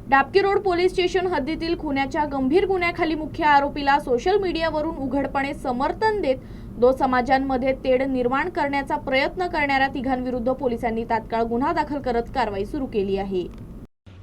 Dabki road police station हद्दीतील खुनाच्या गंभीर गुन्ह्याखाली मुख्य आरोपीला सोशल मीडियावरून उघडपणे समर्थन देत दो समाजांमध्ये तेढ निर्माण करण्याचा प्रयत्न करणाऱ्या तिघांविरुद्ध पोलिसांनी तात्काळ गुन्हा दाखल करत कारवाई सुरू केली आहे।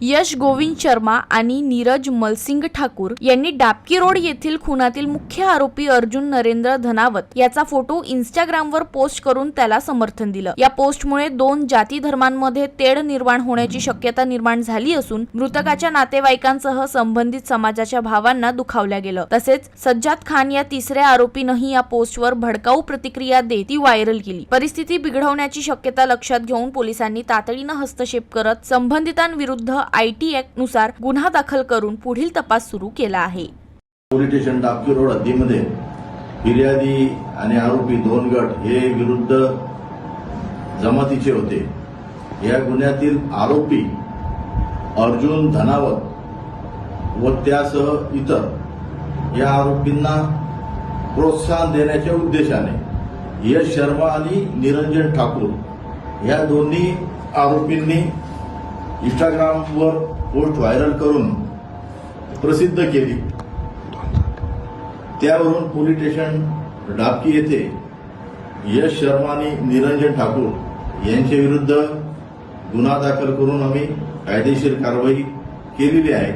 यश गोविंद शर्मा आणि नीरज मलसिंग ठाकूर यांनी डाबकी रोड येथील खुनातील मुख्य आरोपी अर्जुन नरेंद्र धनावत याचा फोटो इंस्टाग्रामवर पोस्ट करून त्याला समर्थन दिलं। या पोस्टमुळे दोन जाती धर्मांमध्ये तेढ निर्माण होण्याची शक्यता निर्माण झाली असून मृतकाच्या नातेवाईकांसह संबंधित समाजाच्या भावांना दुखावल्या गेलं। तसेच सज्जाद खान या तिसऱ्या आरोपीनंही या पोस्टवर भडकाऊ प्रतिक्रिया देत ती व्हायरल केली। परिस्थिती बिघडवण्याची शक्यता लक्षात घेऊन पोलिसांनी तातडीनं हस्तक्षेप करत संबंधितांविरुद्ध IT ऍक्ट नुसार गुन्हा दाखल करून पुढील तपास सुरू केला आहे। पोलीस स्टेशन डाबकी रोड हद्दीमध्ये फिर्यादी आणि आरोपी दोन गट हे विरुद्ध जमातीचे होते। या गुन्ह्यातील आरोपी अर्जुन धनावत व त्यासह इतर या आरोपींना प्रोत्साहन देण्याच्या उद्देशाने यश शर्मा आणि निरंजन ठाकूर या दोन्ही आरोपींनी इंस्टाग्रामवर पोस्ट व्हायरल करून प्रसिद्ध केली। त्यावरून पोलीस स्टेशन डाबकी येथे यश शर्मा आणि निरंजन ठाकूर यांच्या विरुद्ध गुन्हा दाखल करून आम्ही कायदेशीर कारवाई केलेली आहे।